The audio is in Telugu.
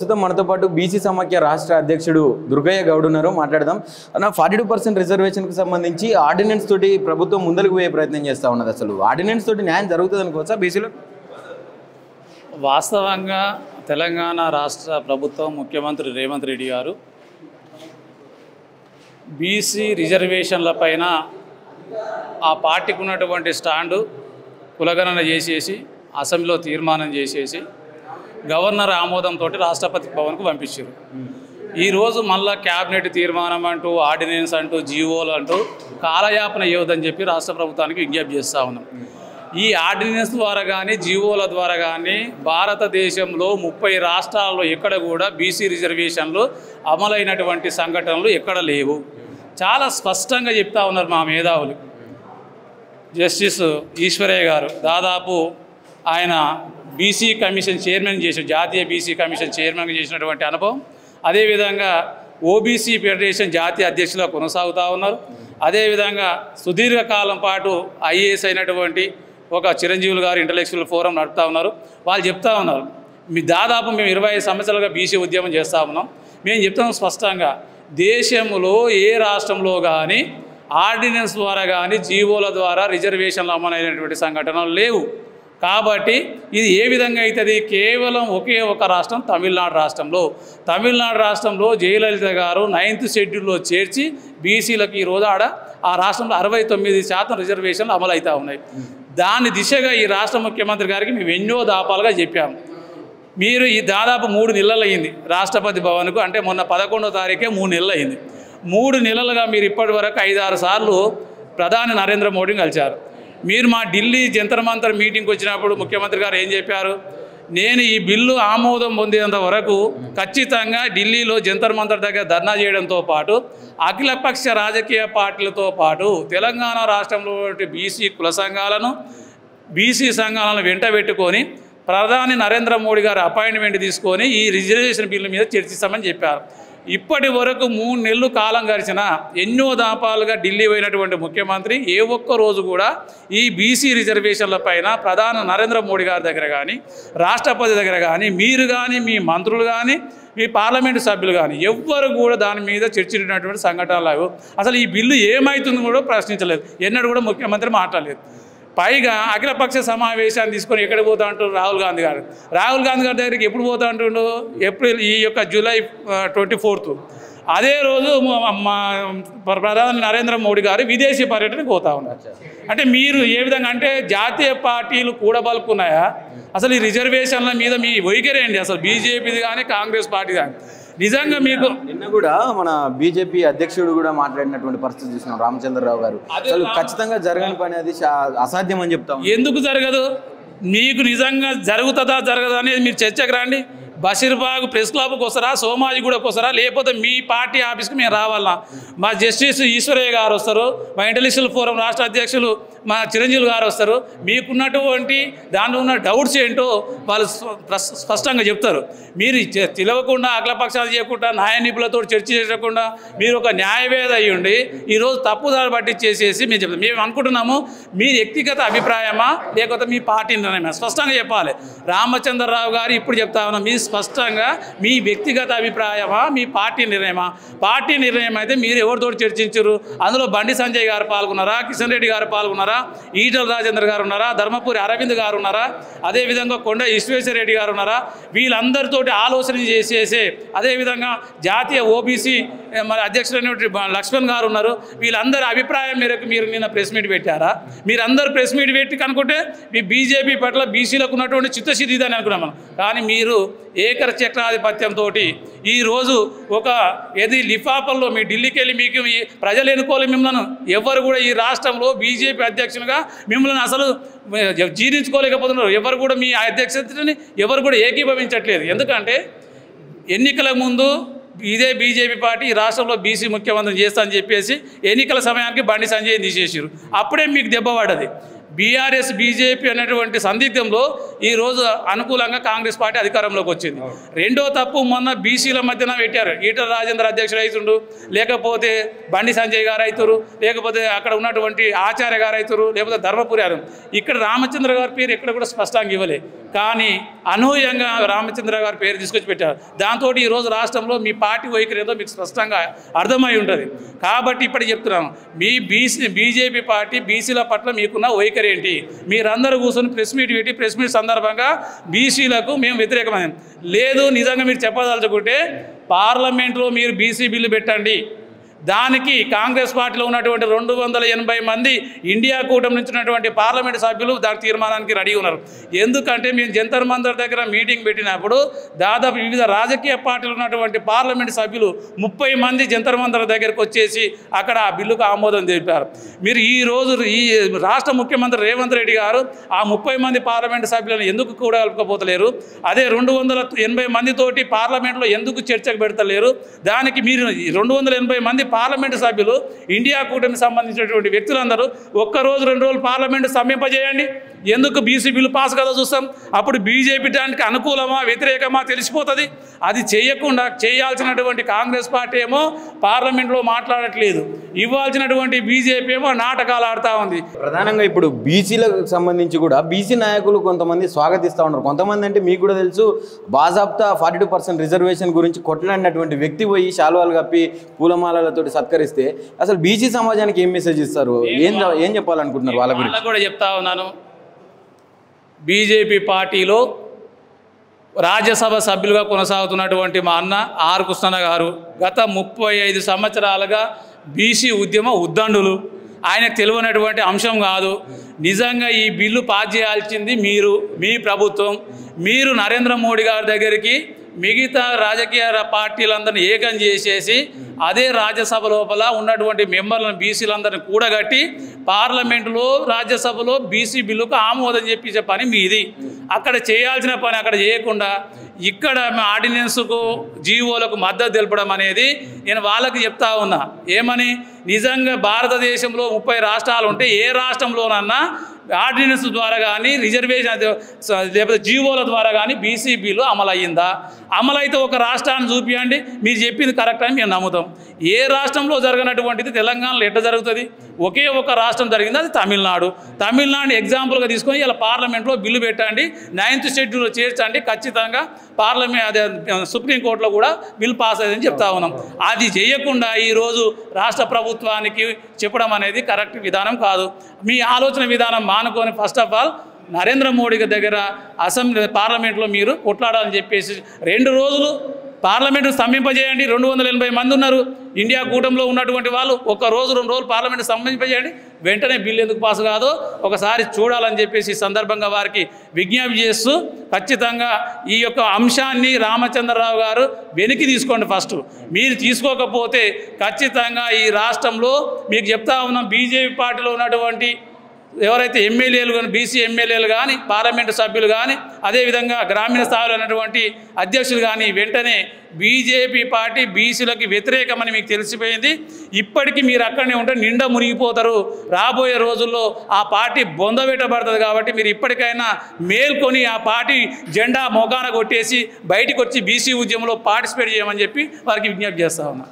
ప్రస్తుతం మనతో పాటు బీసీ సమాఖ్య రాష్ట్ర అధ్యక్షుడు దుర్గయ్య గౌడ్ ఉన్నారు. మాట్లాడదాం. అన్న 42% రిజర్వేషన్కి సంబంధించి ఆర్డినెన్స్ తోటి ప్రభుత్వం ముందరకు పోయే ప్రయత్నం చేస్తూ ఉన్నది. అసలు ఆర్డినెన్స్ తోటి న్యాయం జరుగుతుంది అనుకోవచ్చా బీసీలో? వాస్తవంగా తెలంగాణ రాష్ట్ర ప్రభుత్వం ముఖ్యమంత్రి రేవంత్ రెడ్డి గారు బీసీ రిజర్వేషన్ల పైన ఆ పార్టీకి ఉన్నటువంటి స్టాండు కులగణన చేసేసి అసెంబ్లీలో తీర్మానం చేసేసి గవర్నర్ ఆమోదంతో రాష్ట్రపతి భవన్కు పంపించారు. ఈరోజు మళ్ళా క్యాబినెట్ తీర్మానం అంటూ ఆర్డినెన్స్ అంటూ జీవోలు అంటూ కాలయాపన ఇవ్వదని చెప్పి రాష్ట్ర ప్రభుత్వానికి విజ్ఞప్తి చేస్తూ ఉన్నాం. ఈ ఆర్డినెన్స్ ద్వారా కానీ జీవోల ద్వారా కానీ భారతదేశంలో 30 రాష్ట్రాల్లో ఎక్కడ కూడా బీసీ రిజర్వేషన్లు అమలైనటువంటి సంఘటనలు ఎక్కడ లేవు. చాలా స్పష్టంగా చెప్తా ఉన్నారు మా మేధావులు. జస్టిస్ ఈశ్వరయ్య గారు దాదాపు ఆయన బీసీ కమిషన్ చైర్మన్ చేశారు, జాతీయ బీసీ కమిషన్ చైర్మన్గా చేసినటువంటి అనుభవం. అదేవిధంగా ఓబీసీ ఫెడరేషన్ జాతీయ అధ్యక్షులుగా కొనసాగుతూ ఉన్నారు. అదేవిధంగా సుదీర్ఘకాలం పాటు ఐఏఎస్ అయినటువంటి ఒక చిరంజీవులు గారు ఇంటలెక్చువల్ ఫోరం నడుపుతూ ఉన్నారు. వాళ్ళు చెప్తా ఉన్నారు, దాదాపు మేము 25 సంవత్సరాలుగా బీసీ ఉద్యమం చేస్తూ ఉన్నాం. మేము చెప్తాం స్పష్టంగా, దేశంలో ఏ రాష్ట్రంలో కానీ ఆర్డినెన్స్ ద్వారా కానీ జీవోల ద్వారా రిజర్వేషన్లు అమలైనటువంటి సంఘటనలు లేవు. కాబట్టి ఇది ఏ విధంగా అవుతుంది? కేవలం ఒకే ఒక రాష్ట్రం తమిళనాడు రాష్ట్రంలో జయలలిత గారు 9th షెడ్యూల్లో చేర్చి బీసీలకు ఈరోజు ఆ రాష్ట్రంలో 69% రిజర్వేషన్లు అమలవుతూ ఉన్నాయి. దాని దిశగా ఈ రాష్ట్ర ముఖ్యమంత్రి గారికి మేము ఎన్నో దాపాలుగా చెప్పాము. మీరు ఈ దాదాపు 3 నెలలు అయింది రాష్ట్రపతి భవన్కు, అంటే మొన్న 11వ తారీఖే 3 నెలలు అయింది. 3 నెలలుగా మీరు ఇప్పటి వరకు 5-6 సార్లు ప్రధాని నరేంద్ర మోడీని కలిశారు. మీరు మా ఢిల్లీ జంతర్ మంతర్ మీటింగ్కి వచ్చినప్పుడు ముఖ్యమంత్రి గారు ఏం చెప్పారు? నేను ఈ బిల్లు ఆమోదం పొందేంత వరకు ఖచ్చితంగా ఢిల్లీలో జంతర్ మంతర్ దగ్గర ధర్నా చేయడంతో పాటు అఖిలపక్ష రాజకీయ పార్టీలతో పాటు తెలంగాణ రాష్ట్రంలో బీసీ కుల సంఘాలను బీసీ సంఘాలను వెంట పెట్టుకొని ప్రధాని నరేంద్ర మోడీ గారు అపాయింట్మెంట్ తీసుకొని ఈ రిజర్వేషన్ బిల్లు మీద చర్చిస్తామని చెప్పారు. ఇప్పటి వరకు 3 నెలలు కాలం గడిచినా ఎన్నో దాపాలుగా ఢిల్లీ పోయినటువంటి ముఖ్యమంత్రి ఏ ఒక్క రోజు కూడా ఈ బీసీ రిజర్వేషన్ల పైన ప్రధాని నరేంద్ర మోడీ గారి దగ్గర కానీ రాష్ట్రపతి దగ్గర కానీ మీరు కానీ మీ మంత్రులు కానీ మీ పార్లమెంటు సభ్యులు కానీ ఎవ్వరు కూడా దాని మీద చర్చించినటువంటి సంఘటనలు లేవు. అసలు ఈ బిల్లు ఏమవుతుందో కూడా ప్రశ్నించలేదు, ఎన్నడూ కూడా ముఖ్యమంత్రి మాట్లాడలేదు. పైగా అఖిలపక్ష సమావేశాన్ని తీసుకొని ఎక్కడికి పోతా అంటారు? రాహుల్ గాంధీ గారి దగ్గరికి ఎప్పుడు పోతా అంటుండో? ఈ యొక్క జూలై 24th అదే రోజు ప్రధాని నరేంద్ర మోడీ గారు విదేశీ పర్యటనకు పోతా ఉన్నారు. అంటే మీరు ఏ విధంగా అంటే జాతీయ పార్టీలు కూడబలుకున్నాయా? అసలు ఈ రిజర్వేషన్ల మీద మీ వైఖరి ఏంటి? అసలు బీజేపీది కానీ కాంగ్రెస్ పార్టీ కానీ నిజంగా మీకు నిన్న కూడా మన బీజేపీ అధ్యక్షుడు కూడా మాట్లాడినటువంటి పరిస్థితి చూసినాం. రామచంద్రరావు గారు అసలు ఖచ్చితంగా జరగని పని, అది అసాధ్యం అని చెప్తాం. ఎందుకు జరగదు? మీకు నిజంగా జరుగుతుందా జరగదా అనేది మీరు చర్చకు రండి. బషీర్బాగ్ ప్రెస్ క్లబ్కి వస్తారా, సోమాజిగూడకు వస్తారా, లేకపోతే మీ పార్టీ ఆఫీస్కి మేము రావాలా? మా జస్టిస్ ఈశ్వరయ్య గారు వస్తారు, మా ఇంటలెక్చువల్ ఫోరం రాష్ట్ర అధ్యక్షులు మా చిరంజీవులు గారు వస్తారు. మీకున్నటువంటి దాంట్లో ఉన్న డౌట్స్ ఏంటో వాళ్ళు స్పష్టంగా చెప్తారు. మీరు తెలియకుండా అఖిలపక్షాలు చేయకుండా న్యాయ నిపుణులతో చర్చ చేయకుండా మీరు ఒక న్యాయవేద అయ్యుండి ఈరోజు తప్పుదారి పట్టించేసేసి మేము చెప్తాం. మేము అనుకుంటున్నాము మీ వ్యక్తిగత అభిప్రాయమా లేకపోతే మీ పార్టీ నిర్ణయమా? స్పష్టంగా చెప్పాలి. రామచంద్రరావు గారు ఇప్పుడు చెప్తా ఉన్నాం, మీ స్పష్టంగా మీ వ్యక్తిగత అభిప్రాయమా మీ పార్టీ నిర్ణయమా? పార్టీ నిర్ణయం అయితే మీరు ఎవరితో చర్చించారు? అందులో బండి సంజయ్ గారు పాల్గొన్నారా, కిషన్ రెడ్డి గారు పాల్గొన్నారా, ఈటల రాజేందర్ గారు ఉన్నారా, ధర్మపురి అరవింద్ గారు ఉన్నారా, అదేవిధంగా కొండ విశ్వేశ్వర రెడ్డి గారు ఉన్నారా? వీళ్ళందరితోటి ఆలోచన చేసేసి అదేవిధంగా జాతీయ ఓబీసీ మరి అధ్యక్షులైనటువంటి లక్ష్మణ్ గారు ఉన్నారు. వీళ్ళందరి అభిప్రాయం మేరకు మీరు నిన్న ప్రెస్ మీట్ పెట్టారా? మీరందరూ ప్రెస్ మీట్ పెట్టి కనుకుంటే మీ బీజేపీ పట్ల బీసీలకు ఉన్నటువంటి చిత్తశుద్ధి ఇదని అనుకున్నాం. కానీ మీరు ఏకర చక్రాధిపత్యంతో ఈరోజు ఒక లిఫాఫల్లో మీ ఢిల్లీకి వెళ్ళి మీకు ప్రజలు ఎన్నుకోవాలి మిమ్మల్ని. ఎవరు కూడా ఈ రాష్ట్రంలో బీజేపీ అధ్యక్షునిగా మిమ్మల్ని అసలు జీర్ణించుకోలేకపోతున్నారు. ఎవరు కూడా మీ అధ్యక్షతని ఎవరు కూడా ఏకీభవించట్లేదు. ఎందుకంటే ఎన్నికల ముందు ఇదే బీజేపీ పార్టీ ఈ రాష్ట్రంలో బీసీ ముఖ్యమంత్రిని చేస్తా అని చెప్పేసి ఎన్నికల సమయానికి బండి సంజయ్ తీసేసారు. అప్పుడే మీకు దెబ్బ పడ్డది. బీఆర్ఎస్ బీజేపీ అనేటువంటి సందిగ్ధంలో ఈరోజు అనుకూలంగా కాంగ్రెస్ పార్టీ అధికారంలోకి వచ్చింది. రెండో తప్పు మొన్న బీసీల మధ్యన పెట్టారు. ఈటల రాజేందర్ అధ్యక్షుడు అవుతుండు, లేకపోతే బండి సంజయ్ గారు అవుతారు, లేకపోతే అక్కడ ఉన్నటువంటి ఆచార్య గారు అవుతారు, లేకపోతే ధర్మపురి గారు. ఇక్కడ రామచంద్ర గారి పేరు ఎక్కడ కూడా స్పష్టంగా ఇవ్వలే, కానీ అనూహ్యంగా రామచంద్ర గారి పేరు తీసుకొచ్చి పెట్టారు. దాంతో ఈరోజు రాష్ట్రంలో మీ పార్టీ వైఖరి ఏదో మీకు స్పష్టంగా అర్థమై ఉంటుంది. కాబట్టి ఇప్పుడు చెప్తున్నాను, మీ బీజేపీ పార్టీ బీసీల పట్ల మీకున్న వైఖరి ఏంటి? మీరందరూ కూర్చొని ప్రెస్ మీట్ పెట్టి ప్రెస్ మీట్ సందర్భంగా బీసీలకు మేము వ్యతిరేకమైన లేదు. నిజంగా మీరు చెప్పదలుచుకుంటే పార్లమెంట్లో మీరు బీసీ బిల్లు పెట్టండి. దానికి కాంగ్రెస్ పార్టీలో ఉన్నటువంటి 280 మంది ఇండియా కూటమి నుంచి ఉన్నటువంటి పార్లమెంట్ సభ్యులు దాని తీర్మానానికి రెడీ ఉన్నారు. ఎందుకంటే మేము జంతర్ మంతర్ దగ్గర మీటింగ్ పెట్టినప్పుడు దాదాపు వివిధ రాజకీయ పార్టీలు ఉన్నటువంటి పార్లమెంట్ సభ్యులు 30 మంది జంతర్ మంతర్ దగ్గరకు వచ్చేసి అక్కడ ఆ బిల్లుకు ఆమోదం తెలిపారు. మీరు ఈ రాష్ట్ర ముఖ్యమంత్రి రేవంత్ రెడ్డి గారు ఆ 30 మంది పార్లమెంట్ సభ్యులను ఎందుకు కూడా కలుపుకోపోతలేరు? అదే 280 మందితోటి పార్లమెంట్లో ఎందుకు చర్చకు పెడతలేరు? దానికి మీరు 280 మంది పార్లమెంటు సభ్యులు ఇండియా కూటమికి సంబంధించినటువంటి వ్యక్తులందరూ ఒక్కరోజు 2 రోజులు పార్లమెంటు సమ్మింపజేయండి. ఎందుకు బీసీ బిల్లు పాస్ కదా చూస్తాం. అప్పుడు బీజేపీ దానికి అనుకూలమా వ్యతిరేకమా తెలిసిపోతుంది. అది చేయకుండా చేయాల్సినటువంటి కాంగ్రెస్ పార్టీ ఏమో పార్లమెంట్లో మాట్లాడట్లేదు, ఇవ్వాల్సినటువంటి బీజేపీ ఏమో నాటకాలు ఆడుతూ ఉంది. ప్రధానంగా ఇప్పుడు బీసీలకు సంబంధించి కూడా బీసీ నాయకులు కొంతమంది స్వాగతిస్తూ ఉన్నారు. కొంతమంది అంటే మీకు కూడా తెలుసు, బాజాబ్తా 42% రిజర్వేషన్ గురించి కొట్లాడినటువంటి వ్యక్తి పోయి శాలువాలు కప్పి పూలమాలలతో సత్కరిస్తే అసలు బీసీ సమాజానికి ఏం మెసేజ్ ఇస్తారు? ఏం చెప్పాలనుకుంటున్నారు వాళ్ళ గురించి కూడా చెప్తా ఉన్నాను. బీజేపీ పార్టీలో రాజ్యసభ సభ్యులుగా కొనసాగుతున్నటువంటి మా అన్న ఆర్ కృష్ణ గారు గత 35 సంవత్సరాలుగా బీసీ ఉద్యమ ఉద్దండులు. ఆయనకు తెలియనటువంటి అంశం కాదు. నిజంగా ఈ బిల్లు పాస్ చేయాల్సింది మీ ప్రభుత్వం. మీరు నరేంద్ర మోడీ గారి దగ్గరికి మిగతా రాజకీయ పార్టీలందరినీ ఏకం చేసేసి అదే రాజ్యసభ లోపల ఉన్నటువంటి మెంబర్లను బీసీలందరినీ కూడగట్టి పార్లమెంటులో రాజ్యసభలో బీసీ బిల్లుకు ఆమోదం చెప్పించే పని మీది. అక్కడ చేయాల్సిన పని అక్కడ చేయకుండా ఇక్కడ ఆర్డినెన్స్కు జీవోలకు మద్దతు తెలపడం అనేది నేను వాళ్ళకి చెప్తా ఉన్నా. ఏమని? నిజంగా భారతదేశంలో 30 రాష్ట్రాలు ఉంటే ఏ రాష్ట్రంలోనన్నా ఆర్డినెన్స్ ద్వారా కానీ రిజర్వేషన్ లేకపోతే జీవోల ద్వారా కానీ బీసీ బిల్లు అమలయ్యిందా? అమలైతే ఒక రాష్ట్రాన్ని చూపించండి, మీరు చెప్పింది కరెక్ట్ అని మేము నమ్ముతాం. ఏ రాష్ట్రంలో జరగనటువంటిది తెలంగాణలో ఎట్లా జరుగుతుంది? ఒకే ఒక రాష్ట్రం జరిగింది, అది తమిళనాడు. తమిళనాడుని ఎగ్జాంపుల్గా తీసుకొని ఇలా పార్లమెంట్లో బిల్లు పెట్టండి, 9th షెడ్యూల్లో చేర్చండి, ఖచ్చితంగా అదే సుప్రీంకోర్టులో కూడా బిల్ పాస్ అయ్యిందని చెప్తా ఉన్నాం. అది చేయకుండా ఈరోజు రాష్ట్ర ప్రభుత్వానికి చెప్పడం అనేది కరెక్ట్ విధానం కాదు. మీ ఆలోచన విధానం మానుకొని first of all Narendra Modi దగ్గర పార్లమెంట్లో మీరు కొట్లాడాలని చెప్పేసి 2 రోజులు పార్లమెంటు స్తంభింపజేయండి. 280 మంది ఉన్నారు ఇండియా కూటమిలో ఉన్నటువంటి వాళ్ళు. 1 రోజు 2 రోజులు పార్లమెంటు స్తంభింపజేయండి. వెంటనే బిల్లు ఎందుకు పాస్ కాదో ఒకసారి చూడాలని చెప్పేసి ఈ సందర్భంగా వారికి విజ్ఞప్తి చేస్తూ ఖచ్చితంగా ఈ యొక్క అంశాన్ని రామచంద్రరావు గారు వెనక్కి తీసుకోండి. ఫస్ట్ మీరు తీసుకోకపోతే ఖచ్చితంగా ఈ రాష్ట్రంలో మీకు చెప్తా ఉన్నాం, బీజేపీ పార్టీలో ఉన్నటువంటి ఎవరైతే ఎమ్మెల్యేలు కానీ బీసీ ఎమ్మెల్యేలు కానీ పార్లమెంటు సభ్యులు కానీ అదేవిధంగా గ్రామీణ స్థాయిలో ఉన్నటువంటి అధ్యక్షులు కానీ వెంటనే బీజేపీ పార్టీ బీసీలకు వ్యతిరేకమని మీకు తెలిసిపోయింది. ఇప్పటికీ మీరు అక్కడనే ఉంటే నిండా మునిగిపోతారు. రాబోయే రోజుల్లో ఆ పార్టీ బొందబెట్టబడుతుంది. కాబట్టి మీరు ఇప్పటికైనా మేల్కొని ఆ పార్టీ జెండా మొగాన కొట్టేసి బయటకు వచ్చి బీసీ ఉద్యమంలో పార్టిసిపేట్ చేయమని చెప్పి వారికి విజ్ఞప్తి చేస్తా ఉన్నా.